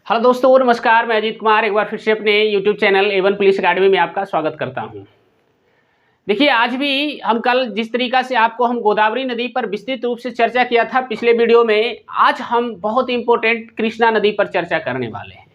Hello दोस्तों, नमस्कार। मैं अजीत कुमार एक बार फिर से अपने YouTube channel A1 police academy में आपका स्वागत करता हूं। देखिए, आज भी हम कल जिस तरीका से आपको हम गोदावरी नदी पर विस्तृत रूप से चर्चा किया था पिछले वीडियो में, आज हम बहुत इंपॉर्टेंट कृष्णा नदी पर चर्चा करने वाले हैं।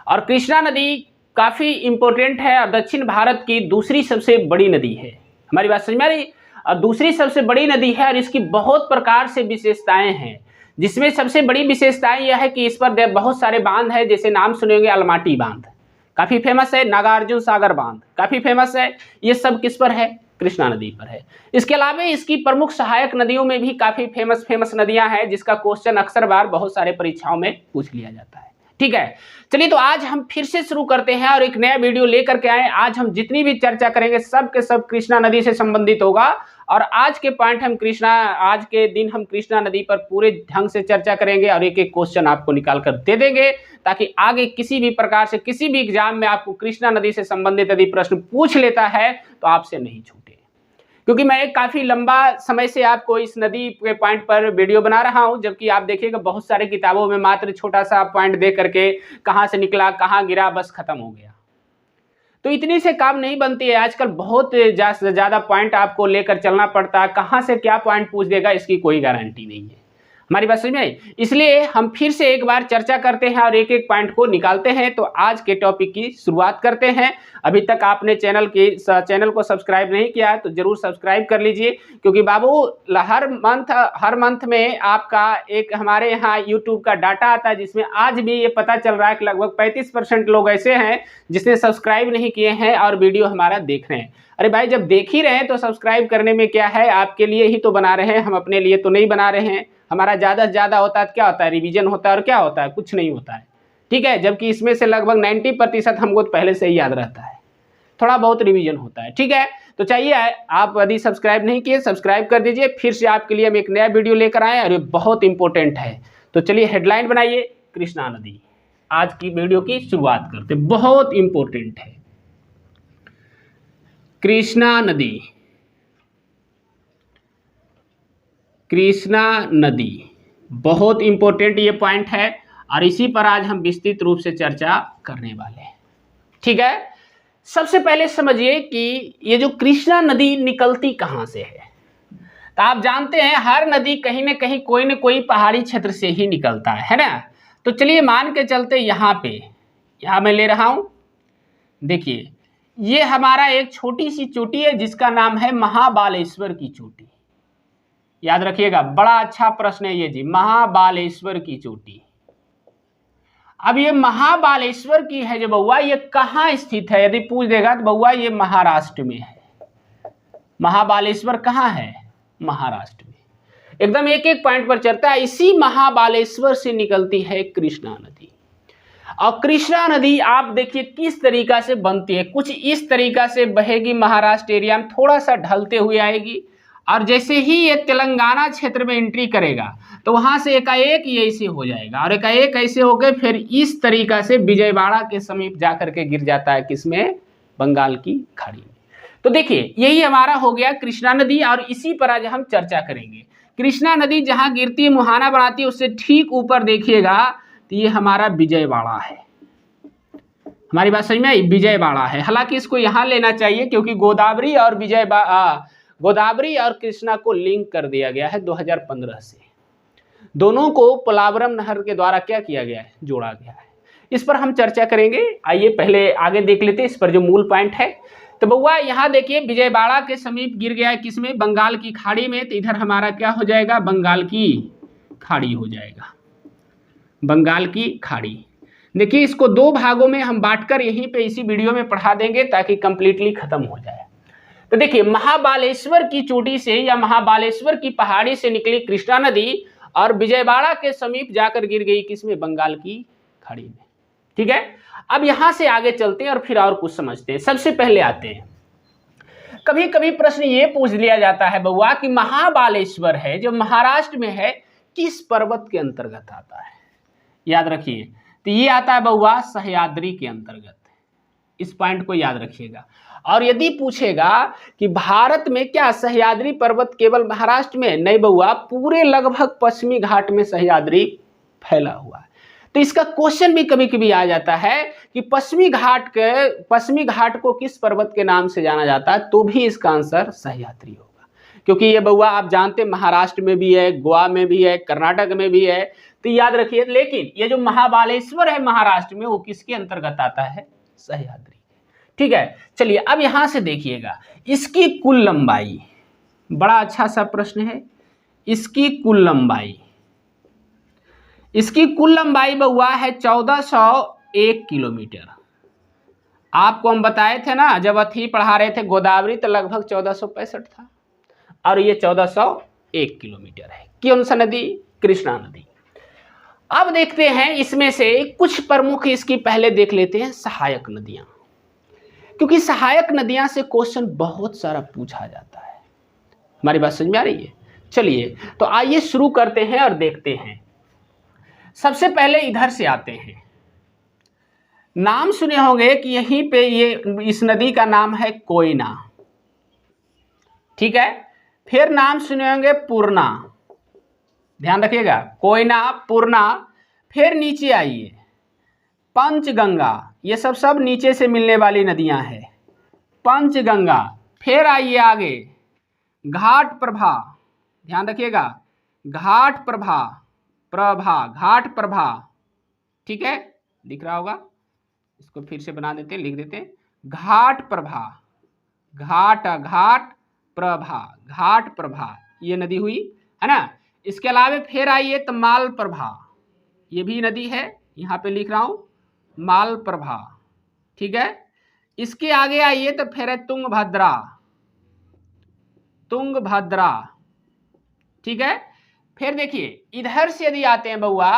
और कृष्णा नदी काफ़ी इंपॉर्टेंट है और दक्षिण भारत की दूसरी सबसे बड़ी नदी है। हमारी बात समझ में आ रही? और दूसरी सबसे बड़ी नदी है और इसकी बहुत प्रकार से विशेषताएं हैं, जिसमें सबसे बड़ी विशेषताएं यह है कि इस पर बहुत सारे बांध है। जैसे नाम सुनेंगे, अलमाटी बांध काफ़ी फेमस है, नागार्जुन सागर बांध काफ़ी फेमस है। ये सब किस पर है? कृष्णा नदी पर है। इसके अलावा इसकी प्रमुख सहायक नदियों में भी काफ़ी फेमस नदियां हैं, जिसका क्वेश्चन अक्सर बार बहुत सारे परीक्षाओं में पूछ लिया जाता है। ठीक है, चलिए तो आज हम फिर से शुरू करते हैं और एक नया वीडियो लेकर के आए। आज हम जितनी भी चर्चा करेंगे सब के सब कृष्णा नदी से संबंधित होगा। और आज के पॉइंट आज के दिन हम कृष्णा नदी पर पूरे ढंग से चर्चा करेंगे और एक एक क्वेश्चन आपको निकाल कर दे देंगे, ताकि आगे किसी भी प्रकार से किसी भी एग्जाम में आपको कृष्णा नदी से संबंधित यदि प्रश्न पूछ लेता है तो आपसे नहीं छूटे। क्योंकि मैं काफ़ी लंबा समय से आपको इस नदी के पॉइंट पर वीडियो बना रहा हूं, जबकि आप देखिएगा बहुत सारे किताबों में मात्र छोटा सा पॉइंट दे करके कहाँ से निकला, कहाँ गिरा, बस खत्म हो गया। तो इतनी से काम नहीं बनती है। आजकल बहुत ज़्यादा पॉइंट आपको लेकर चलना पड़ता है। कहाँ से क्या पॉइंट पूछ देगा इसकी कोई गारंटी नहीं है। हमारी बात समझ में आई? इसलिए हम फिर से एक बार चर्चा करते हैं और एक एक पॉइंट को निकालते हैं। तो आज के टॉपिक की शुरुआत करते हैं। अभी तक आपने चैनल को सब्सक्राइब नहीं किया है तो जरूर सब्सक्राइब कर लीजिए, क्योंकि बाबू हर मंथ में आपका एक हमारे यहाँ यूट्यूब का डाटा आता है, जिसमें आज भी ये पता चल रहा है कि लगभग 35% लोग ऐसे हैं जिसने सब्सक्राइब नहीं किए हैं और वीडियो हमारा देख रहे हैं। अरे भाई, जब देख ही रहे हैं तो सब्सक्राइब करने में क्या है? आपके लिए ही तो बना रहे हैं, हम अपने लिए तो नहीं बना रहे हैं। हमारा ज़्यादा से ज़्यादा होता है क्या होता है? रिवीजन होता है। और क्या होता है? कुछ नहीं होता है। ठीक है, जबकि इसमें से लगभग 90% हमको पहले से ही याद रहता है, थोड़ा बहुत रिवीजन होता है। ठीक है, तो चाहिए आप यदि सब्सक्राइब नहीं किए सब्सक्राइब कर दीजिए। फिर से आपके लिए हम एक नया वीडियो लेकर आए और ये बहुत इंपॉर्टेंट है। तो चलिए हेडलाइन बनाइए, कृष्णा नदी। आज की वीडियो की शुरुआत करते, बहुत इंपॉर्टेंट है कृष्णा नदी। कृष्णा नदी बहुत इंपॉर्टेंट ये पॉइंट है और इसी पर आज हम विस्तृत रूप से चर्चा करने वाले हैं। ठीक है, सबसे पहले समझिए कि ये जो कृष्णा नदी निकलती कहाँ से है। तो आप जानते हैं हर नदी कहीं ना कहीं कोई ना कोई पहाड़ी क्षेत्र से ही निकलता है ना। तो चलिए मान के चलते यहाँ मैं ले रहा हूँ। देखिए, ये हमारा एक छोटी सी चोटी है जिसका नाम है महाबालेश्वर की चोटी। याद रखिएगा, बड़ा अच्छा प्रश्न है ये जी, महाबालेश्वर की चोटी। अब ये महाबालेश्वर की है जो बउआ, ये कहाँ स्थित है? यदि पूछ देगा तो बउआ ये महाराष्ट्र में है। महाबालेश्वर कहाँ है? महाराष्ट्र में। एकदम एक एक पॉइंट पर चलता है। इसी महाबालेश्वर से निकलती है कृष्णा नदी। और कृष्णा नदी आप देखिए किस तरीका से बनती है। कुछ इस तरीका से बहेगी, महाराष्ट्र एरिया में थोड़ा सा ढलते हुए आएगी, और जैसे ही ये तेलंगाना क्षेत्र में एंट्री करेगा तो वहां से एकाएक ये ऐसे हो जाएगा, और एकाएक ऐसे होकर फिर इस तरीका से विजयवाड़ा के समीप जाकर के गिर जाता है किसमें? बंगाल की खाड़ी में। तो देखिए, यही हमारा हो गया कृष्णा नदी और इसी पर आज हम चर्चा करेंगे। कृष्णा नदी जहाँ गिरती है, मुहाना बनाती है, उससे ठीक ऊपर देखिएगा तो ये हमारा विजयवाड़ा है। हमारी बात समझ में आई? विजयवाड़ा है। हालांकि इसको यहाँ लेना चाहिए क्योंकि गोदावरी और कृष्णा को लिंक कर दिया गया है 2015 से। दोनों को पोलावरम नहर के द्वारा क्या किया गया है? जोड़ा गया है। इस पर हम चर्चा करेंगे। आइए पहले आगे देख लेते हैं इस पर जो मूल पॉइंट है। तो बउआ यहाँ देखिए, विजयवाड़ा के समीप गिर गया है किसमें? बंगाल की खाड़ी में। तो इधर हमारा क्या हो जाएगा? बंगाल की खाड़ी हो जाएगा। बंगाल की खाड़ी। देखिए, इसको दो भागों में हम बांटकर यहीं पे इसी वीडियो में पढ़ा देंगे ताकि कंप्लीटली खत्म हो जाए। तो देखिए, महाबालेश्वर की चोटी से या महाबालेश्वर की पहाड़ी से निकली कृष्णा नदी और विजयवाड़ा के समीप जाकर गिर गई किसमें? बंगाल की खाड़ी में। ठीक है, अब यहां से आगे चलते हैं और फिर और कुछ समझते हैं। सबसे पहले आते हैं, कभी कभी प्रश्न ये पूछ लिया जाता है बउआ कि महाबालेश्वर है जो महाराष्ट्र में है, किस पर्वत के अंतर्गत आता है? याद रखिए, तो ये आता है बउआ सह्याद्री के अंतर्गत। इस पॉइंट को याद रखिएगा। और यदि पूछेगा कि भारत में क्या सह्याद्री पर्वत केवल महाराष्ट्र में? नहीं बउआ, पूरे लगभग पश्चिमी घाट में सह्याद्री फैला हुआ है। तो इसका क्वेश्चन भी कभी कभी आ जाता है कि पश्चिमी घाट को किस पर्वत के नाम से जाना जाता है, तो भी इसका आंसर सह्याद्री होगा, क्योंकि ये बउआ आप जानते हैं महाराष्ट्र में भी है, गोवा में भी है, कर्नाटक में भी है, तो याद रखिए। लेकिन ये जो महाबालेश्वर है महाराष्ट्र में, वो किसके अंतर्गत आता है, सह्याद्री। ठीक है, चलिए अब यहां से देखिएगा इसकी कुल लंबाई, बड़ा अच्छा सा प्रश्न है। इसकी कुल लंबाई बउआ है 1401 किलोमीटर। आपको हम बताए थे ना, जब अथी पढ़ा रहे थे गोदावरी, तो लगभग 1465 था, और ये 1401 किलोमीटर है। कौन सा नदी, कृष्णा नदी। अब देखते हैं इसमें से कुछ प्रमुख, इसकी पहले देख लेते हैं सहायक नदियां, क्योंकि सहायक नदियां से क्वेश्चन बहुत सारा पूछा जाता है। हमारी बात समझ में आ रही है? चलिए तो आइए शुरू करते हैं और देखते हैं। सबसे पहले इधर से आते हैं। नाम सुने होंगे कि यहीं पे ये इस नदी का नाम है कोयना। ठीक है, फिर नाम सुने होंगे पूर्णा, ध्यान रखिएगा, कोयना, पूर्णा। फिर नीचे आइए पंचगंगा, ये सब नीचे से मिलने वाली नदियां हैं, पंचगंगा। फिर आइए आगे घाट प्रभा, ध्यान रखिएगा, घाट प्रभा, घाट प्रभा। ठीक है, दिख रहा होगा, इसको फिर से बना देते हैं, लिख देते हैं, घाट प्रभा, घाट प्रभा, ये नदी हुई है ना। इसके अलावा फिर आइए तो माल प्रभा, ये भी नदी है, यहाँ पे लिख रहा हूं माल प्रभा। ठीक है, इसके आगे आइए तो फिर है तुंगभद्रा, ठीक है। फिर देखिए इधर से यदि आते हैं बउआ,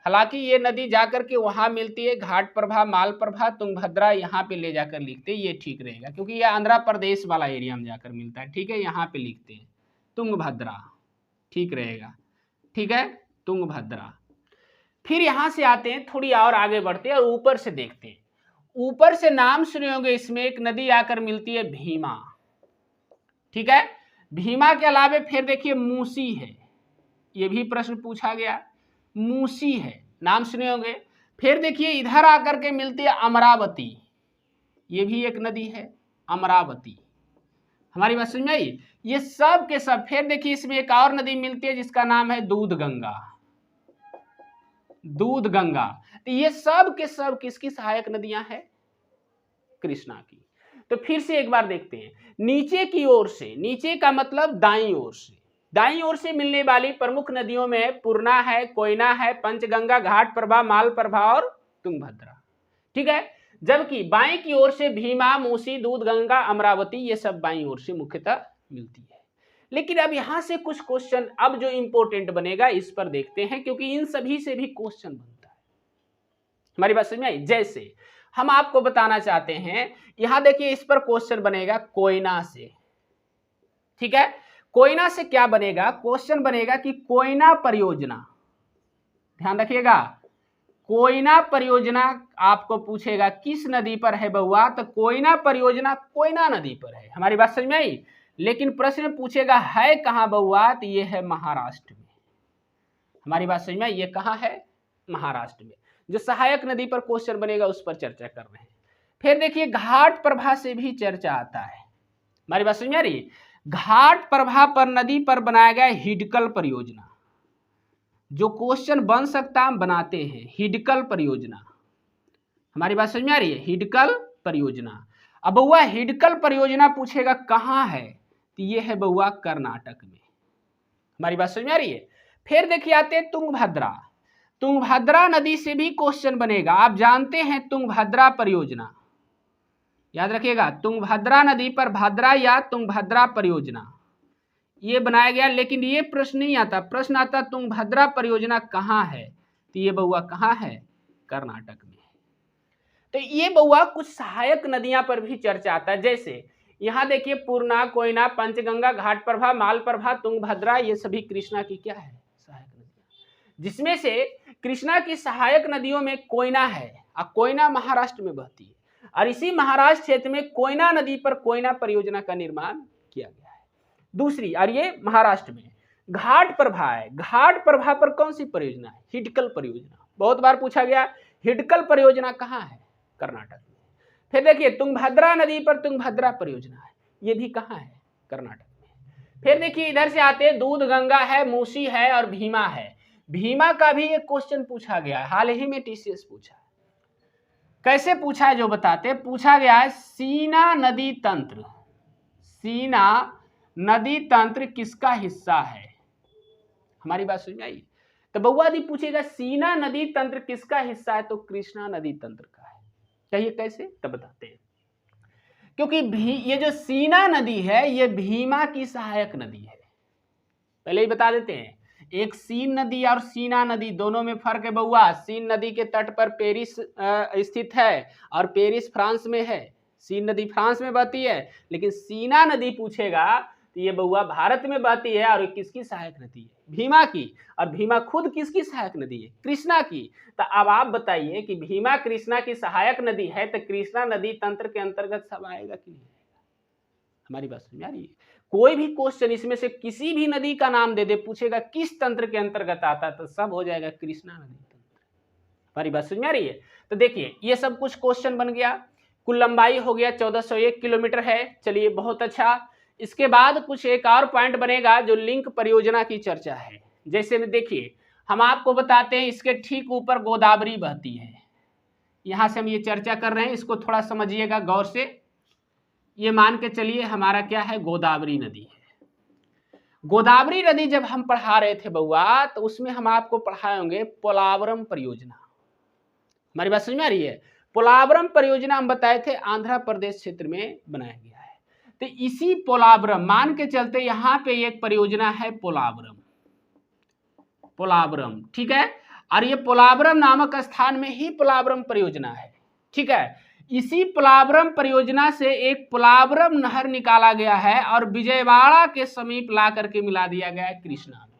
हालांकि ये नदी जाकर के वहां मिलती है, घाट प्रभा, माल प्रभा, तुंगभद्रा, यहाँ पे ले जाकर लिखते हैं, ये ठीक रहेगा, क्योंकि ये आंध्र प्रदेश वाला एरिया में जाकर मिलता है। ठीक है, यहाँ पे लिखते हैं तुंगभद्रा, ठीक रहेगा। ठीक है, तुंगभद्रा। फिर यहां से आते हैं, थोड़ी और आगे बढ़ते हैं और ऊपर से देखते हैं। ऊपर से नाम सुने होंगे, इसमें एक नदी आकर मिलती है भीमा। ठीक है, भीमा के अलावे फिर देखिए मूसी है, ये भी प्रश्न पूछा गया, मूसी है, नाम सुने होंगे। फिर देखिए इधर आकर के मिलती है अमरावती, ये भी एक नदी है अमरावती। हमारी बात समझ में आई? ये सब के सब। फिर देखिए इसमें एक और नदी मिलती है जिसका नाम है दूधगंगा, तो ये सब के सब किसकी सहायक नदियां हैं, कृष्णा की। तो फिर से एक बार देखते हैं, नीचे की ओर से, नीचे का मतलब दाईं ओर से मिलने वाली प्रमुख नदियों में पूर्णा है, कोयना है, पंचगंगा, घाट प्रभा, माल प्रभा और तुंगभद्रा। ठीक है, जबकि बाएं की ओर से भीमा, मूसी, दूधगंगा, अमरावती, ये सब बाईं ओर से मुख्यतः मिलती है। लेकिन अब यहां से कुछ क्वेश्चन अब जो इंपॉर्टेंट बनेगा इस पर देखते हैं, क्योंकि इन सभी से भी क्वेश्चन बनता है। हमारी बात समझ में आई? जैसे हम आपको बताना चाहते हैं, यहां देखिए इस पर क्वेश्चन बनेगा कोयना से। ठीक है, कोयना से क्या बनेगा, क्वेश्चन बनेगा कि कोयना परियोजना, ध्यान रखिएगा, कोयना परियोजना आपको पूछेगा किस नदी पर है बउआ, तो कोयना परियोजना कोयना नदी पर है। हमारी बात समझ में आई? लेकिन प्रश्न पूछेगा है कहां बउआ, तो ये है महाराष्ट्र में। हमारी बात समझ में आई? ये कहां है, महाराष्ट्र में। जो सहायक नदी पर क्वेश्चन बनेगा उस पर चर्चा कर रहे हैं। फिर देखिए घाट प्रभा से भी चर्चा आता है। हमारी बात समझ में आ रही है? घाट प्रभा पर नदी पर बनाया गया हिडकल परियोजना, जो क्वेश्चन बन सकता हम बनाते हैं, हिडकल परियोजना। हमारी बात समझ में आ रही है? हिडकल परियोजना। अब बउआ हिडकल परियोजना पूछेगा कहां है, तो ये है बउआ कर्नाटक में। हमारी बात समझ में आ रही है? फिर देखिए आते हैं तुंगभद्रा नदी से भी क्वेश्चन बनेगा। आप जानते हैं तुंगभद्रा परियोजना, याद रखिएगा, तुंगभद्रा नदी पर भद्रा या तुंगभद्रा परियोजना ये बनाया गया। लेकिन ये प्रश्न नहीं आता, प्रश्न आता तुंगभद्रा परियोजना कहां है, तो ये बउआ कहां है, कर्नाटक में। तो ये बउआ कुछ सहायक नदियां पर भी चर्चा आता है। जैसे यहां देखिए पूर्णा, कोयना, पंचगंगा, घाट प्रभा, माल प्रभा, तुंगभद्रा, ये सभी कृष्णा की क्या है, सहायक नदियां। जिसमें से कृष्णा की सहायक नदियों में कोयना है, और कोयना महाराष्ट्र में बहती है, और इसी महाराष्ट्र क्षेत्र में कोयना नदी पर कोयना परियोजना का निर्माण किया गया है। दूसरी, और ये महाराष्ट्र में घाट प्रभा है, घाट प्रभा पर कौन सी परियोजना है, हिडकल परियोजना। बहुत बार पूछा गया। हिडकल परियोजना कहाँ है? कर्नाटक में। फिर देखिए तुंगभद्रा नदी पर तुंगभद्रा परियोजना है, ये भी कहाँ है? कर्नाटक में। फिर देखिए इधर से आते हैं, दूध गंगा है, मूसी है और भीमा है। भीमा का भी एक क्वेश्चन पूछा गया है, हाल ही में टीसीएस पूछा है। कैसे पूछा है जो बताते, पूछा गया है सीना नदी तंत्र, सीना नदी तंत्र किसका हिस्सा है? हमारी बात समझ में आई? तो बउआ दी पूछेगा सीना नदी तंत्र किसका हिस्सा है, तो कृष्णा नदी तंत्र का है। कहिए कैसे, तब बताते हैं। क्योंकि ये जो सीना नदी है ये भीमा की सहायक नदी है, पहले ही बता देते हैं। एक सीन नदी और सीना नदी दोनों में फर्क है बउआ। सीन नदी के तट पर पेरिस स्थित है और पेरिस फ्रांस में है। सीन नदी फ्रांस में बहती है, लेकिन सीना नदी पूछेगा तो ये बउआ भारत में बहती है और किसकी सहायक नदी है? भीमा की। और भीमा खुद किसकी सहायक नदी है? कृष्णा की। तो अब आप बताइए कि भीमा कृष्णा की सहायक नदी है तो कृष्णा नदी तंत्र के अंतर्गत सब आएगा कि नहीं? हमारी बात समझ में आ रही है? कोई भी क्वेश्चन इसमें से किसी भी नदी का नाम दे दे, पूछेगा किस तंत्र के अंतर्गत आता है, तो सब हो जाएगा कृष्णा नदी तंत्र। हमारी बात समझ में आ रही है? तो देखिए ये सब कुछ क्वेश्चन बन गया। कुल लंबाई हो गया 1401 किलोमीटर है। चलिए बहुत अच्छा। इसके बाद कुछ एक और पॉइंट बनेगा जो लिंक परियोजना की चर्चा है। जैसे में देखिए हम आपको बताते हैं इसके ठीक ऊपर गोदावरी बहती है, यहां से हम ये चर्चा कर रहे हैं, इसको थोड़ा समझिएगा गौर से। ये मान के चलिए हमारा क्या है, गोदावरी नदी है। गोदावरी नदी जब हम पढ़ा रहे थे बउआ तो उसमें हम आपको पढ़ाए होंगे पोलावरम परियोजना। हमारी बात समझ में आ रही है? पोलावरम परियोजना हम बताए थे आंध्र प्रदेश क्षेत्र में बनाया गया है। तो इसी पोलावरम मान के चलते यहाँ पे एक परियोजना है पोलावरम, पोलावरम ठीक है। और ये पोलावरम नामक स्थान में ही पोलावरम परियोजना है, ठीक है। इसी पोलावरम परियोजना से एक पोलावरम नहर निकाला गया है और विजयवाड़ा के समीप ला करके मिला दिया गया है कृष्णा में।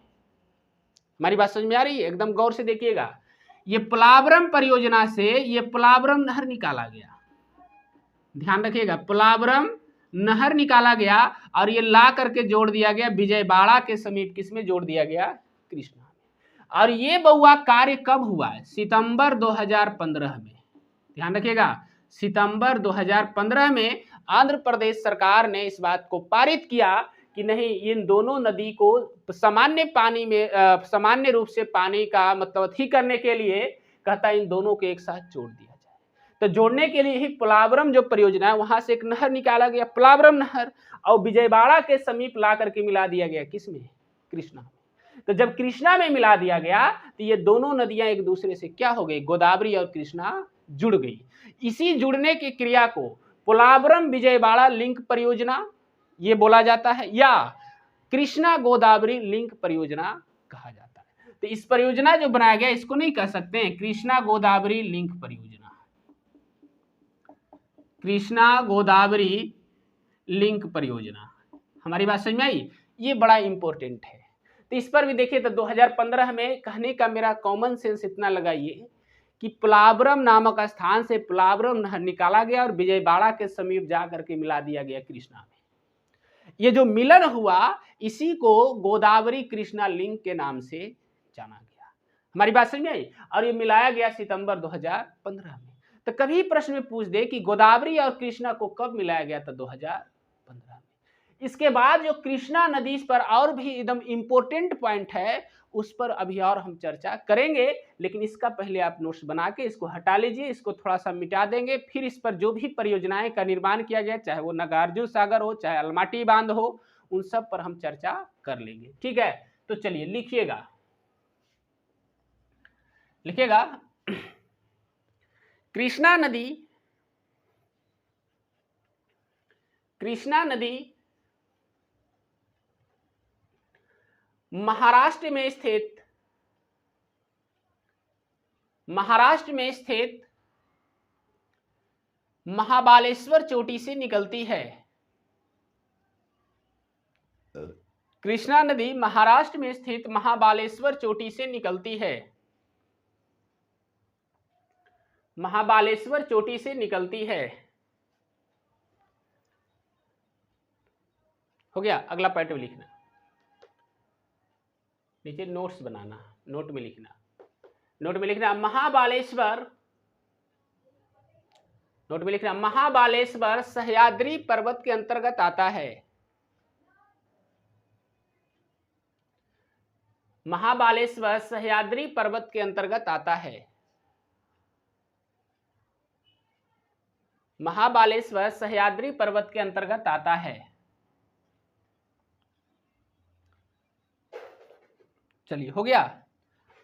हमारी बात समझ में आ रही है? एकदम गौर से देखिएगा। ये पोलावरम परियोजना से ये पोलावरम नहर निकाला गया, ध्यान रखिएगा, पोलावरम नहर निकाला गया और ये ला करके जोड़ दिया गया विजयवाड़ा के समीप, किसमें जोड़ दिया गया? कृष्णा में। और ये बउआ कार्य कब हुआ है? सितंबर 2015 में। ध्यान रखिएगा, सितंबर 2015 में आंध्र प्रदेश सरकार ने इस बात को पारित किया कि नहीं, इन दोनों नदी को सामान्य पानी में सामान्य रूप से पानी का मतलब अथी करने के लिए कहता इन दोनों को एक साथ जोड़ दिया जाए। तो जोड़ने के लिए ही पोलावरम जो परियोजना है वहां से एक नहर निकाला गया, पोलावरम नहर, और विजयवाड़ा के समीप ला करके मिला दिया गया, किसमें? कृष्णा में। तो जब कृष्णा में मिला दिया गया तो ये दोनों नदियां एक दूसरे से क्या हो गई? गोदावरी और कृष्णा जुड़ गई। इसी जुड़ने की क्रिया को पोलावरम विजयवाड़ा लिंक परियोजना ये बोला जाता है या कृष्णा गोदावरी लिंक परियोजना कहा जाता है। तो इस परियोजना जो बनाया गया इसको नहीं कह सकते हैं कृष्णा गोदावरी लिंक परियोजना, कृष्णा गोदावरी लिंक परियोजना। हमारी बात समझ में आई? ये बड़ा इंपॉर्टेंट है। तो इस पर भी देखिए तो 2015 में कहने का मेरा कॉमन सेंस इतना लगाइए कि पोलावरम नामक स्थान से पोलावरम नहर निकाला गया और विजयवाड़ा के समीप जा करके मिला दिया गया कृष्णा में। ये जो मिलन हुआ इसी को गोदावरी कृष्णा लिंक के नाम से जाना गया। हमारी बात समझ में आई? और ये मिलाया गया सितंबर 2015 में। तो कभी प्रश्न में पूछ दे कि गोदावरी और कृष्णा को कब मिलाया गया था? 2015 में। इसके बाद जो कृष्णा नदी पर और भी एकदम इंपॉर्टेंट पॉइंट है उस पर अभी और हम चर्चा करेंगे, लेकिन इसका पहले आप नोट्स बना के इसको हटा लीजिए, इसको थोड़ा सा मिटा देंगे। फिर इस पर जो भी परियोजनाएं का निर्माण किया गया, चाहे वो नागार्जुन सागर हो, चाहे अलमाटी बांध हो, उन सब पर हम चर्चा कर लेंगे, ठीक है। तो चलिए लिखिएगा, लिखिएगा कृष्णा नदी, कृष्णा नदी महाराष्ट्र में स्थित महाबालेश्वर चोटी से निकलती है। कृष्णा नदी महाराष्ट्र में स्थित महाबालेश्वर चोटी से निकलती है, महाबालेश्वर चोटी से निकलती है। हो गया? अगला पॉइंट में लिखना, नीचे नोट्स बनाना, नोट में लिखना। नोट में लिखना महाबालेश्वर, नोट में लिखना महाबालेश्वर सह्याद्री पर्वत के अंतर्गत आता है। महाबालेश्वर सह्याद्री पर्वत के अंतर्गत आता है। महाबालेश्वर सह्याद्री पर्वत के अंतर्गत आता है। चलिए हो गया।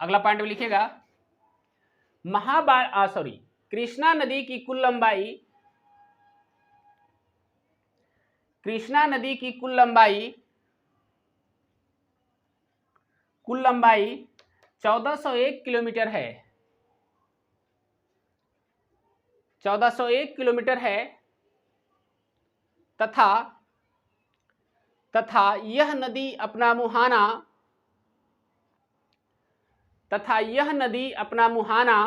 अगला पॉइंट में लिखिएगा कृष्णा नदी की कुल लंबाई, कृष्णा नदी की कुल लंबाई 1401 किलोमीटर है। 1401 किलोमीटर है तथा यह नदी अपना मुहाना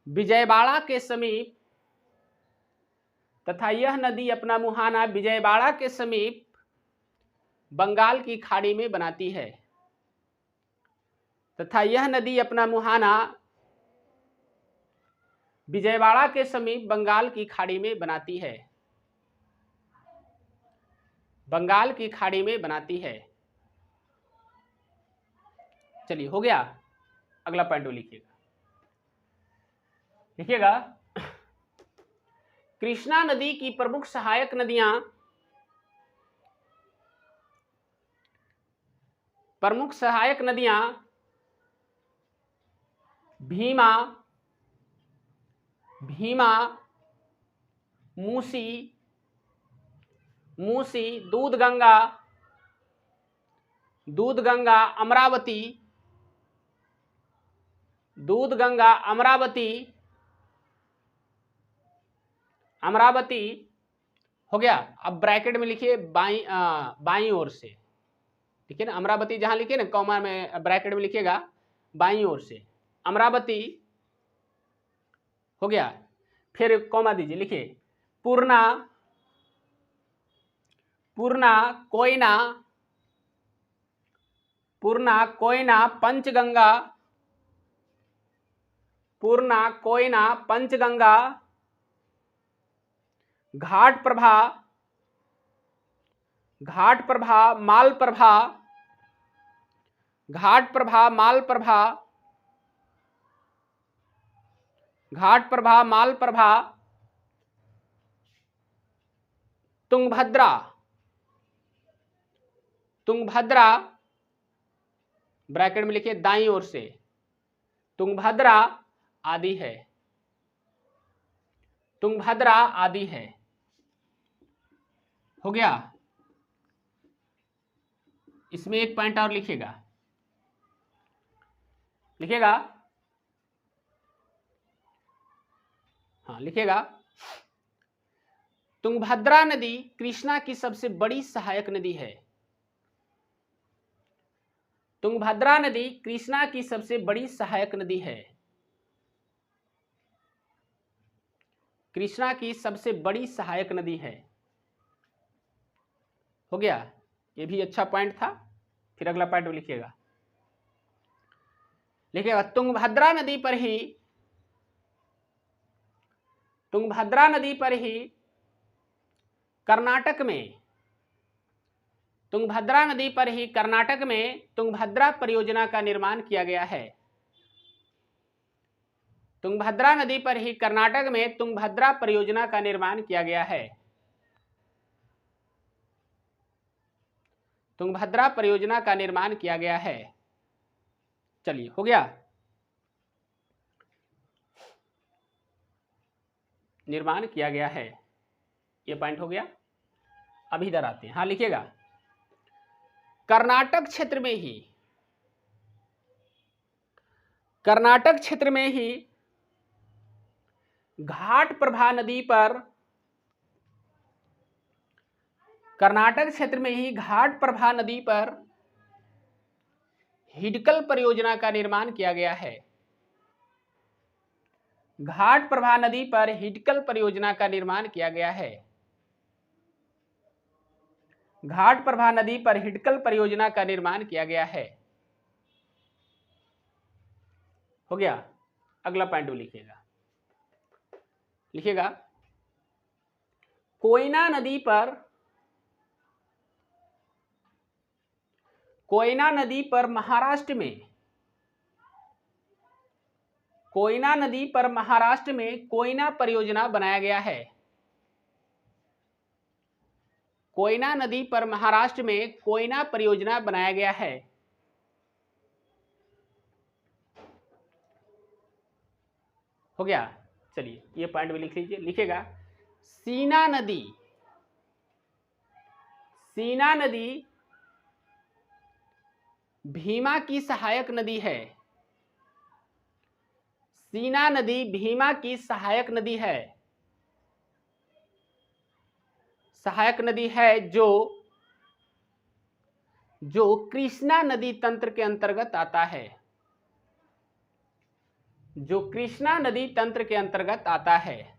विजयवाड़ा के समीप, तथा यह नदी अपना मुहाना विजयवाड़ा के समीप बंगाल की खाड़ी में बनाती है। तथा यह नदी अपना मुहाना विजयवाड़ा के समीप बंगाल की खाड़ी में बनाती है। बंगाल की खाड़ी में बनाती है। चलिए हो गया। अगला पॉइंट लिखिएगा, लिखिएगा कृष्णा नदी की प्रमुख सहायक नदियां, भीमा, मूसी, दूधगंगा, अमरावती हो गया। अब ब्रैकेट में लिखिए बाईं ओर से, ठीक है ना। अमरावती जहां लिखिए ना कॉमा में ब्रैकेट में लिखिएगा बाईं ओर से अमरावती हो गया। फिर कॉमा दीजिए, लिखिए पूर्णा, कोयना, पंचगंगा, घाट प्रभा, मालप्रभा, तुंगभद्रा ब्रैकेट में लिखिए दाईं ओर से तुंगभद्रा आदि है। हो गया। इसमें एक पॉइंट और लिखिएगा, लिखिएगा तुंगभद्रा नदी कृष्णा की सबसे बड़ी सहायक नदी है। तुंगभद्रा नदी कृष्णा की सबसे बड़ी सहायक नदी है। कृष्णा की सबसे बड़ी सहायक नदी है। हो गया। ये भी अच्छा पॉइंट था। फिर अगला पॉइंट लिखिएगा, तुंगभद्रा नदी पर ही कर्नाटक में तुंगभद्रा परियोजना का निर्माण किया गया है। तुंगभद्रा नदी पर ही कर्नाटक में तुंगभद्रा परियोजना का निर्माण किया गया है। तुंगभद्रा परियोजना का निर्माण किया गया है। चलिए हो गया। निर्माण किया गया है, ये पॉइंट हो गया। अब इधर आते हैं। हाँ लिखिएगा कर्नाटक क्षेत्र में ही घाट प्रभा नदी पर हिडकल परियोजना का निर्माण किया गया है। घाट प्रभा नदी पर हिडकल परियोजना का निर्माण किया गया है। घाट प्रभा नदी पर हिडकल परियोजना का निर्माण किया गया है। हो गया। अगला पॉइंट लिखिएगा, लिखिएगा कोयना नदी पर महाराष्ट्र में, कोयना नदी पर महाराष्ट्र में कोयना परियोजना बनाया गया है। कोयना नदी पर महाराष्ट्र में कोयना परियोजना बनाया गया है। हो गया। चलिए ये पॉइंट भी लिख लीजिए, लिखेगा सीना नदी, सीना नदी भीमा की सहायक नदी है। सीना नदी भीमा की सहायक नदी है, सहायक नदी है जो कृष्णा नदी तंत्र के अंतर्गत आता है, जो कृष्णा नदी तंत्र के अंतर्गत आता है।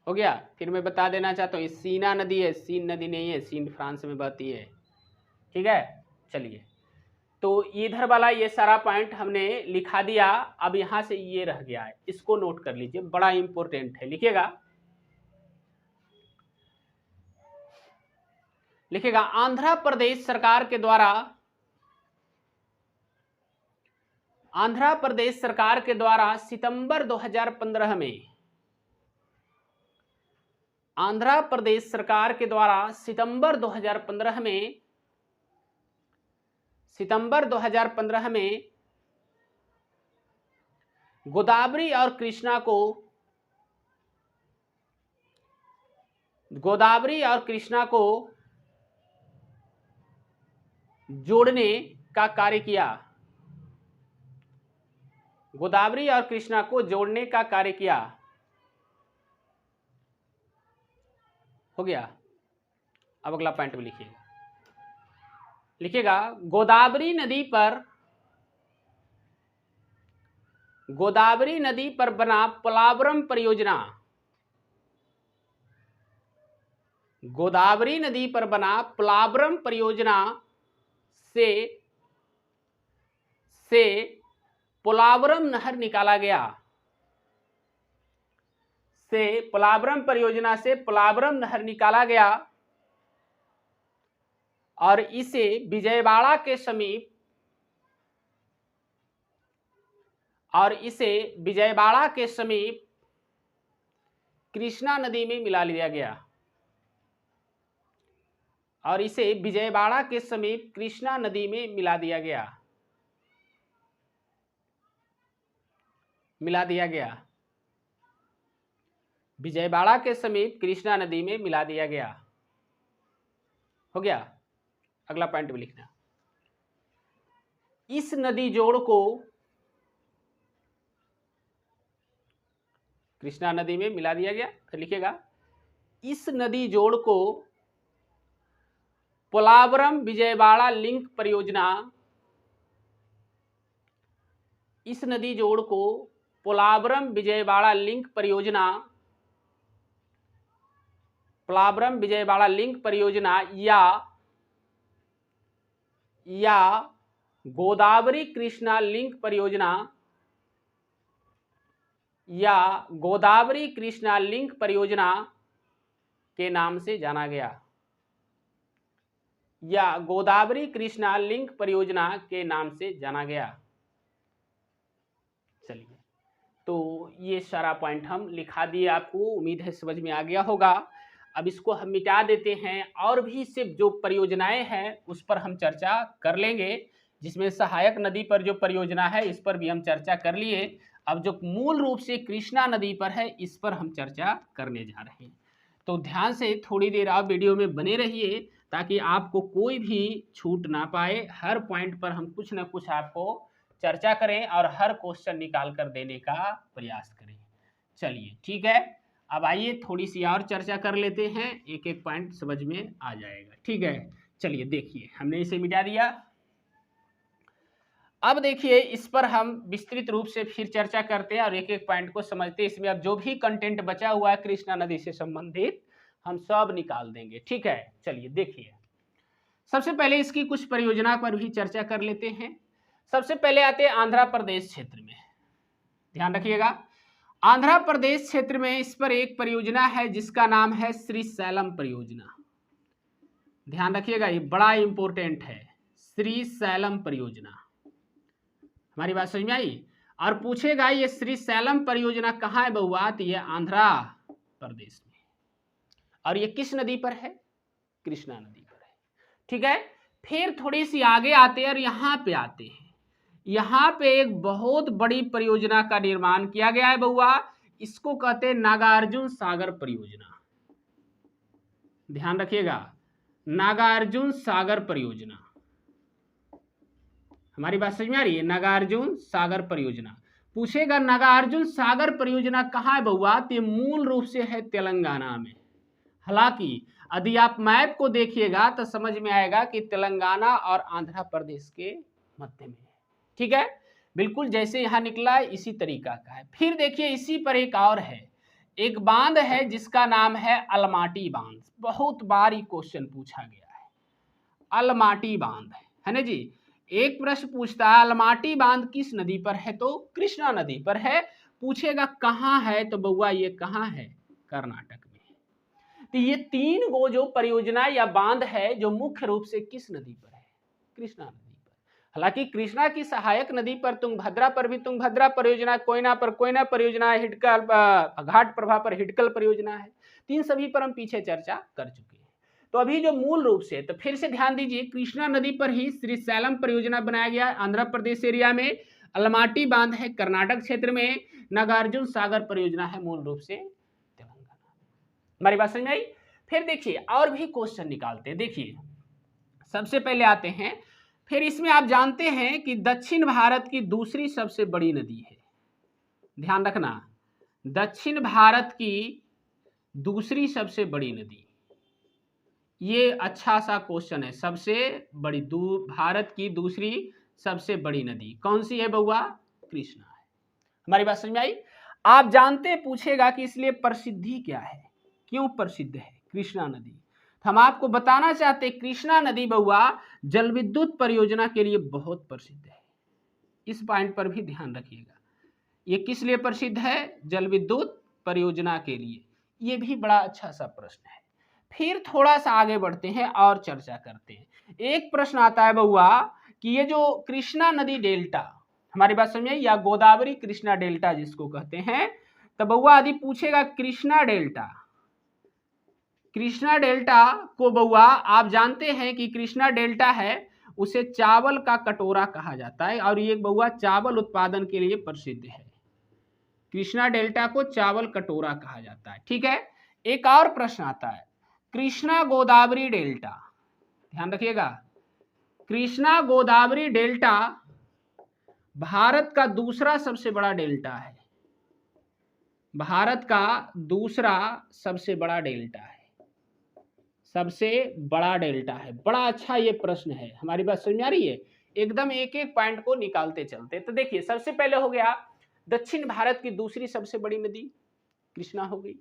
हो गया। फिर मैं बता देना चाहता हूं ये सीना नदी है, सीन नदी नहीं है, सीन फ्रांस में बहती है। ठीक है। चलिए तो इधर वाला ये सारा पॉइंट हमने लिखा दिया। अब यहां से ये रह गया है, इसको नोट कर लीजिए, बड़ा इंपॉर्टेंट है। लिखिएगा, लिखिएगा आंध्र प्रदेश सरकार के द्वारा, आंध्र प्रदेश सरकार के द्वारा सितंबर 2015 में, आंध्र प्रदेश सरकार के द्वारा सितंबर 2015 में, सितंबर 2015 में गोदावरी और कृष्णा को, गोदावरी और कृष्णा को जोड़ने का कार्य किया, गोदावरी और कृष्णा को जोड़ने का कार्य किया। हो गया। अब अगला पॉइंट भी लिखिए, लिखिएगा गोदावरी नदी पर, गोदावरी नदी पर बना पोलावरम परियोजना, गोदावरी नदी पर बना पोलावरम परियोजना से पोलावरम नहर निकाला गया, से पोलावरम परियोजना से पोलावरम नहर निकाला गया और इसे विजयवाड़ा के समीप, और इसे विजयवाड़ा के समीप कृष्णा नदी में मिला लिया गया, और इसे विजयवाड़ा के समीप कृष्णा नदी में मिला दिया गया, मिला दिया गया, विजयवाड़ा के समीप कृष्णा नदी में मिला दिया गया। हो गया। अगला पॉइंट भी लिखना, इस नदी जोड़ को, कृष्णा नदी में मिला दिया गया। फिर लिखिएगा इस नदी जोड़ को पोलावरम विजयवाड़ा लिंक परियोजना, इस नदी जोड़ को पोलावरम विजयवाड़ा लिंक परियोजना, पोलावरम विजयवाड़ा लिंक परियोजना या गोदावरी कृष्णा लिंक परियोजना, या गोदावरी कृष्णा लिंक परियोजना के नाम से जाना गया, या गोदावरी कृष्णा लिंक परियोजना के नाम से जाना गया। चलिए तो ये सारा पॉइंट हम लिखा दिए, आपको उम्मीद है समझ में आ गया होगा। अब इसको हम मिटा देते हैं, और भी सिर्फ जो परियोजनाएं हैं उस पर हम चर्चा कर लेंगे, जिसमें सहायक नदी पर जो परियोजना है इस पर भी हम चर्चा कर लिए। अब जो मूल रूप से कृष्णा नदी पर है इस पर हम चर्चा करने जा रहे हैं। तो ध्यान से थोड़ी देर आप वीडियो में बने रहिए ताकि आपको कोई भी छूट ना पाए। हर पॉइंट पर हम कुछ ना कुछ आपको चर्चा करें और हर क्वेश्चन निकाल कर देने का प्रयास करें। चलिए ठीक है, अब आइए थोड़ी सी और चर्चा कर लेते हैं, एक एक पॉइंट समझ में आ जाएगा। ठीक है, चलिए देखिए हमने इसे मिटा दिया। अब देखिए इस पर हम विस्तृत रूप से फिर चर्चा करते हैं और एक एक पॉइंट को समझते हैं। इसमें अब जो भी कंटेंट बचा हुआ है कृष्णा नदी से संबंधित हम सब निकाल देंगे। ठीक है, चलिए देखिए सबसे पहले इसकी कुछ परियोजना पर भी चर्चा कर लेते हैं। सबसे पहले आते हैं आंध्र प्रदेश क्षेत्र में, ध्यान रखिएगा। आंध्र प्रदेश क्षेत्र में इस पर एक परियोजना है जिसका नाम है श्रीशैलम परियोजना। ध्यान रखिएगा, ये बड़ा इंपॉर्टेंट है, श्रीशैलम परियोजना। हमारी बात समझ में आई? और पूछेगा ये श्रीशैलम परियोजना कहाँ है बउआ, तो ये आंध्र प्रदेश में। और ये किस नदी पर है? कृष्णा नदी पर है। ठीक है, फिर थोड़ी सी आगे आते हैं और यहाँ पे आते हैं। यहाँ पे एक बहुत बड़ी परियोजना का निर्माण किया गया है बउआ, इसको कहते हैं नागार्जुन सागर परियोजना। ध्यान रखिएगा, नागार्जुन सागर परियोजना। हमारी बात समझ में आ रही है? नागार्जुन सागर परियोजना पूछेगा, नागार्जुन सागर परियोजना कहाँ है बउआ, तो मूल रूप से है तेलंगाना में। हालांकि यदि आप मैप को देखिएगा तो समझ में आएगा कि तेलंगाना और आंध्र प्रदेश के मध्य में है। ठीक है, बिल्कुल जैसे यहाँ निकला है इसी तरीका का है। फिर देखिए इसी पर एक और है, एक बांध है जिसका नाम है अलमाटी बांध। बहुत बार ये क्वेश्चन पूछा गया है, अलमाटी बांध है ना जी। एक प्रश्न पूछता है अलमाटी बांध किस नदी पर है, तो कृष्णा नदी पर है। पूछेगा कहाँ है, तो बउआ ये कहाँ है, कर्नाटक में। तो ये तीन गो जो परियोजना या बांध है जो मुख्य रूप से किस नदी पर है, कृष्णा नदी पर। हालांकि कृष्णा की सहायक नदी पर तुंगभद्रा पर भी तुंगभद्रा परियोजना, कोयना पर कोयना परियोजना, हिडकल घाट प्रभा पर हिडकल परियोजना है। तीन सभी पर हम पीछे चर्चा कर चुके हैं। तो अभी जो मूल रूप से, तो फिर से ध्यान दीजिए, कृष्णा नदी पर ही श्रीशैलम परियोजना बनाया गया आंध्र प्रदेश एरिया में, अलमाटी बांध है कर्नाटक क्षेत्र में, नागार्जुन सागर परियोजना है मूल रूप से तेलंगाना। हमारी बात समझ में आई? फिर देखिए और भी क्वेश्चन निकालते हैं। देखिए सबसे पहले आते हैं, फिर इसमें आप जानते हैं कि दक्षिण भारत की दूसरी सबसे बड़ी नदी है। ध्यान रखना, दक्षिण भारत की दूसरी सबसे बड़ी नदी, ये अच्छा सा क्वेश्चन है। सबसे बड़ी भारत की दूसरी सबसे बड़ी नदी कौन सी है बउआ, कृष्णा है। हमारी बात समझ में आई? आप जानते, पूछेगा कि इसलिए प्रसिद्धि क्या है, क्यों प्रसिद्ध है कृष्णा नदी। हम आपको बताना चाहते हैं कृष्णा नदी बउआ जल विद्युत परियोजना के लिए बहुत प्रसिद्ध है। इस पॉइंट पर भी ध्यान रखिएगा, ये किस लिए प्रसिद्ध है, जल विद्युत परियोजना के लिए। ये भी बड़ा अच्छा सा प्रश्न है। फिर थोड़ा सा आगे बढ़ते हैं और चर्चा करते हैं। एक प्रश्न आता है बउआ कि ये जो कृष्णा नदी डेल्टा, हमारी बात समझिए, या गोदावरी कृष्णा डेल्टा जिसको कहते हैं, तो बउआ यदि पूछेगा कृष्णा डेल्टा, कृष्णा डेल्टा को बउआ आप जानते हैं कि कृष्णा डेल्टा है उसे चावल का कटोरा कहा जाता है, और ये बउआ चावल उत्पादन के लिए प्रसिद्ध है। कृष्णा डेल्टा को चावल कटोरा कहा जाता है। ठीक है, एक और प्रश्न आता है, कृष्णा गोदावरी डेल्टा, ध्यान रखिएगा, कृष्णा गोदावरी डेल्टा भारत का दूसरा सबसे बड़ा डेल्टा है, भारत का दूसरा सबसे बड़ा डेल्टा है, सबसे बड़ा डेल्टा है। बड़ा अच्छा ये प्रश्न है, हमारी बात समझ में आ रही है? एकदम एक एक पॉइंट को निकालते चलते। तो देखिए सबसे पहले हो गया दक्षिण भारत की दूसरी सबसे बड़ी नदी कृष्णा हो गई।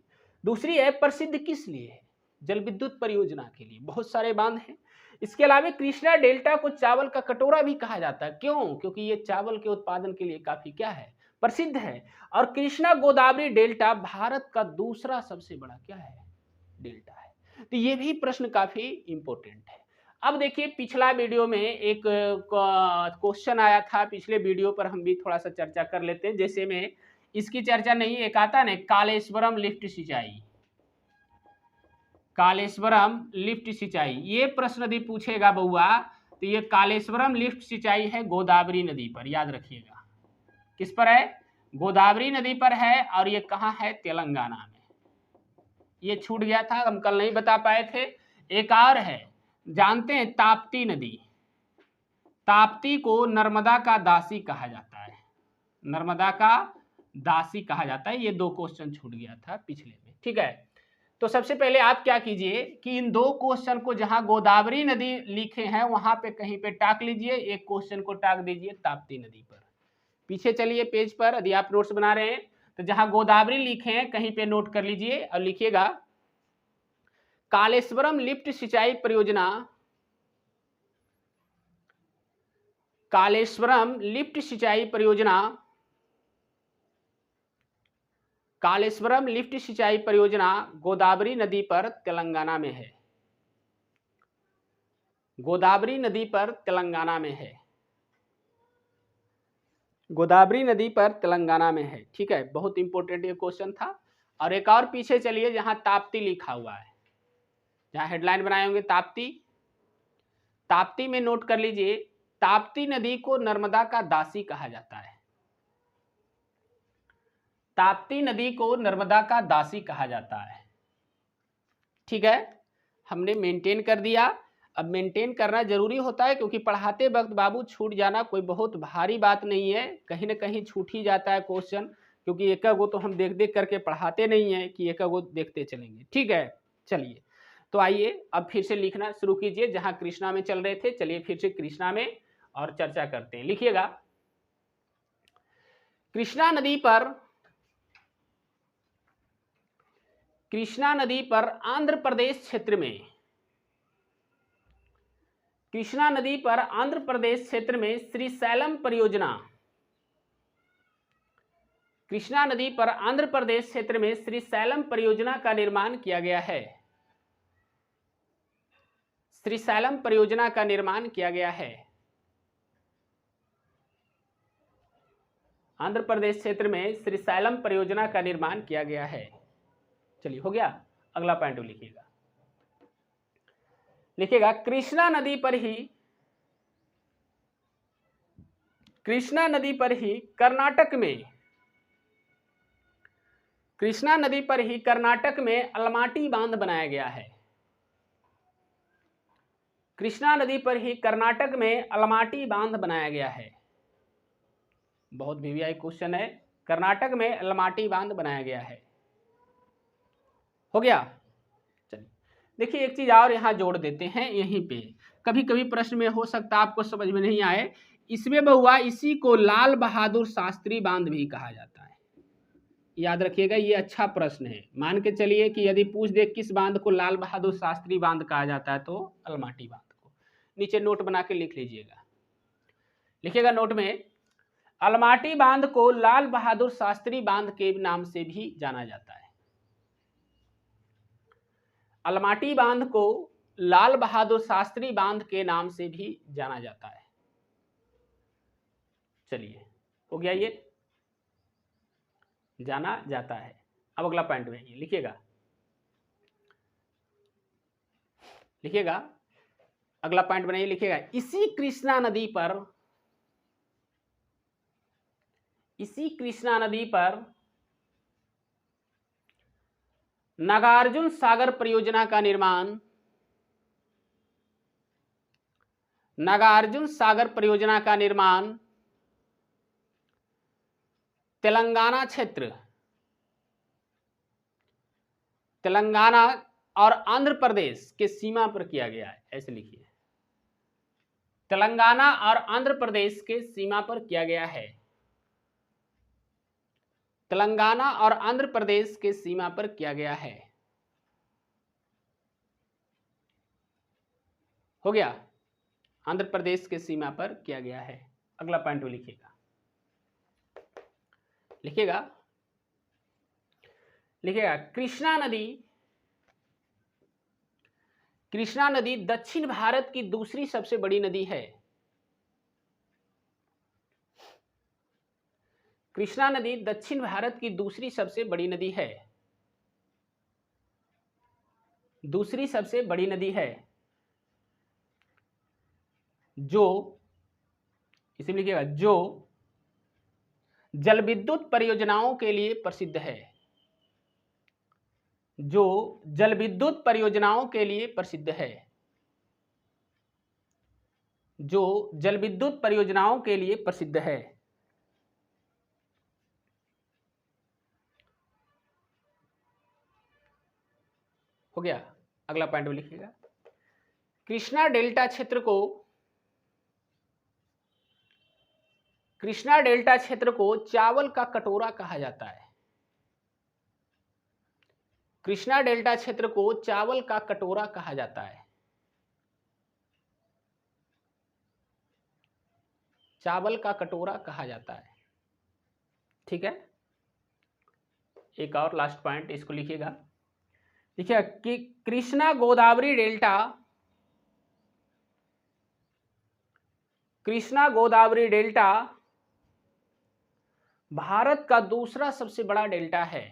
दूसरी है प्रसिद्ध किस लिए है, जल विद्युत परियोजना के लिए, बहुत सारे बांध हैं। इसके अलावा कृष्णा डेल्टा को चावल का कटोरा भी कहा जाता है, क्यों, क्योंकि ये चावल के उत्पादन के लिए काफी क्या है, प्रसिद्ध है। और कृष्णा गोदावरी डेल्टा भारत का दूसरा सबसे बड़ा क्या है, डेल्टा है। तो ये भी प्रश्न काफी इंपॉर्टेंट है। अब देखिए पिछला वीडियो में एक क्वेश्चन आया था, पिछले वीडियो पर हम भी थोड़ा सा चर्चा कर लेते हैं। जैसे में इसकी चर्चा नहीं, एक आता है कालेश्वरम लिफ्ट सिंचाई, कालेश्वरम लिफ्ट सिंचाई, ये प्रश्न यदि पूछेगा बउआ तो ये कालेश्वरम लिफ्ट सिंचाई है गोदावरी नदी पर, याद रखिएगा। किस पर है, गोदावरी नदी पर है, और ये कहाँ है, तेलंगाना में। ये छूट गया था, हम कल नहीं बता पाए थे। एक और है, जानते हैं ताप्ती नदी, ताप्ती को नर्मदा का दासी कहा जाता है, नर्मदा का दासी कहा जाता है। ये दो क्वेश्चन छूट गया था पिछले में। ठीक है, तो सबसे पहले आप क्या कीजिए कि इन दो क्वेश्चन को जहां गोदावरी नदी लिखे हैं वहां पे कहीं पे टाक लीजिए, एक क्वेश्चन को टाक दीजिए ताप्ती नदी पर। पीछे चलिए पेज पर, यदि आप नोट्स बना रहे हैं तो जहां गोदावरी लिखे हैं कहीं पे नोट कर लीजिए और लिखिएगा कालेश्वरम लिफ्ट सिंचाई परियोजना कालेश्वरम लिफ्ट सिंचाई परियोजना, कालेश्वरम लिफ्ट सिंचाई परियोजना गोदावरी नदी पर तेलंगाना में है। गोदावरी नदी पर तेलंगाना में है। गोदावरी नदी पर तेलंगाना में है। ठीक है, बहुत इंपॉर्टेंट ये क्वेश्चन था। और एक और पीछे चलिए, जहां ताप्ती लिखा हुआ है, जहां हेडलाइन बनाए होंगे ताप्ती, ताप्ती में नोट कर लीजिए, ताप्ती नदी को नर्मदा का दासी कहा जाता है। ताप्ती नदी को नर्मदा का दासी कहा जाता है। ठीक है, हमने मेंटेन कर दिया। अब मेंटेन करना जरूरी होता है, क्योंकि पढ़ाते वक्त बाबू छूट जाना कोई बहुत भारी बात नहीं है। कहीं ना कहीं छूट ही जाता है क्वेश्चन, क्योंकि एक गो तो हम देख देख करके पढ़ाते नहीं है कि एक गो देखते चलेंगे। ठीक है, चलिए तो आइए अब फिर से लिखना शुरू कीजिए। जहां कृष्णा में चल रहे थे, चलिए फिर से कृष्णा में और चर्चा करते हैं। लिखिएगा, कृष्णा नदी पर, कृष्णा नदी पर आंध्र प्रदेश क्षेत्र में, कृष्णा नदी पर आंध्र प्रदेश क्षेत्र में श्रीशैलम परियोजना, कृष्णा नदी पर आंध्र प्रदेश क्षेत्र में श्रीशैलम परियोजना का निर्माण किया गया है। श्रीशैलम परियोजना का निर्माण किया गया है। आंध्र प्रदेश क्षेत्र में श्रीशैलम परियोजना का निर्माण किया गया है। चलिए, हो गया। अगला पॉइंट लिखिएगा, लिखिएगा कृष्णा नदी पर ही, कृष्णा नदी पर ही कर्नाटक में, कृष्णा नदी पर ही कर्नाटक में अलमाटी बांध बनाया गया है। कृष्णा नदी पर ही कर्नाटक में अलमाटी बांध बनाया गया है। बहुत वीवीआई क्वेश्चन है, कर्नाटक में अलमाटी बांध बनाया गया है। हो गया। चलिए देखिए, एक चीज और यहां जोड़ देते हैं यहीं पे, कभी कभी प्रश्न में हो सकता आपको समझ में नहीं आए। इसमें बहुआ इसी को लाल बहादुर शास्त्री बांध भी कहा जाता है। याद रखिएगा, ये अच्छा प्रश्न है। मान के चलिए कि यदि पूछ दे किस बांध को लाल बहादुर शास्त्री बांध कहा जाता है, तो अलमाटी बांध को। नीचे नोट बना के लिख लीजिएगा, लिखिएगा नोट में, अलमाटी बांध को लाल बहादुर शास्त्री बांध के नाम से भी जाना जाता है। अलमाटी बांध को लाल बहादुर शास्त्री बांध के नाम से भी जाना जाता है। चलिए, हो गया, ये जाना जाता है। अब अगला पॉइंट में लिखिएगा, लिखिएगा अगला पॉइंट बनाइए, लिखिएगा इसी कृष्णा नदी पर, इसी कृष्णा नदी पर नागार्जुन सागर परियोजना का निर्माण, नागार्जुन सागर परियोजना का निर्माण तेलंगाना क्षेत्र, तेलंगाना और आंध्र प्रदेश के सीमा पर किया गया है। ऐसे लिखिए, तेलंगाना और आंध्र प्रदेश के सीमा पर किया गया है। तेलंगाना और आंध्र प्रदेश के सीमा पर किया गया है। हो गया, आंध्र प्रदेश के सीमा पर किया गया है। अगला पॉइंट लिखिएगा, लिखिएगा, लिखिएगा कृष्णा नदी, कृष्णा नदी दक्षिण भारत की दूसरी सबसे बड़ी नदी है। कृष्णा नदी दक्षिण भारत की दूसरी सबसे बड़ी नदी है। दूसरी सबसे बड़ी नदी है, जो, इसे लिखिएगा, जो जल विद्युत परियोजनाओं के लिए प्रसिद्ध है। जो जल विद्युत परियोजनाओं के लिए प्रसिद्ध है। जो जल विद्युत परियोजनाओं के लिए प्रसिद्ध है। हो गया। अगला पॉइंट लिखिएगा, कृष्णा डेल्टा क्षेत्र को, कृष्णा डेल्टा क्षेत्र को चावल का कटोरा कहा जाता है। कृष्णा डेल्टा क्षेत्र को चावल का कटोरा कहा जाता है। चावल का कटोरा कहा जाता है। ठीक है, एक और लास्ट पॉइंट इसको लिखिएगा। देखिए कि कृष्णा गोदावरी डेल्टा भारत का दूसरा सबसे बड़ा डेल्टा है।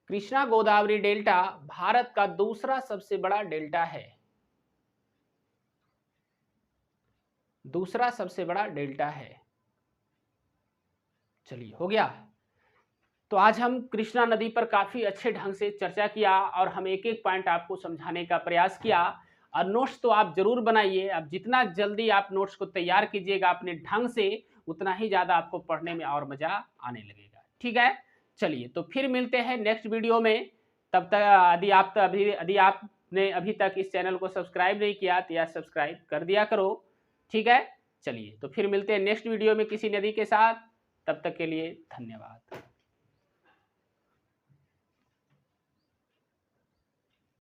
कृष्णा गोदावरी डेल्टा भारत का दूसरा सबसे बड़ा डेल्टा है, दूसरा सबसे बड़ा डेल्टा है। चलिए हो गया। तो आज हम कृष्णा नदी पर काफी अच्छे ढंग से चर्चा किया और हम एक एक पॉइंट आपको समझाने का प्रयास किया। और नोट्स तो आप जरूर बनाइए। अब जितना जल्दी आप नोट्स को तैयार कीजिएगा अपने ढंग से, उतना ही ज्यादा आपको पढ़ने में और मजा आने लगेगा। ठीक है, चलिए तो फिर मिलते हैं नेक्स्ट वीडियो में। तब तक यदि आपने अभी तक इस चैनल को सब्सक्राइब नहीं किया तो यार सब्सक्राइब कर दिया करो। ठीक है, चलिए तो फिर मिलते हैं नेक्स्ट वीडियो में किसी नदी के साथ। तब तक के लिए धन्यवाद।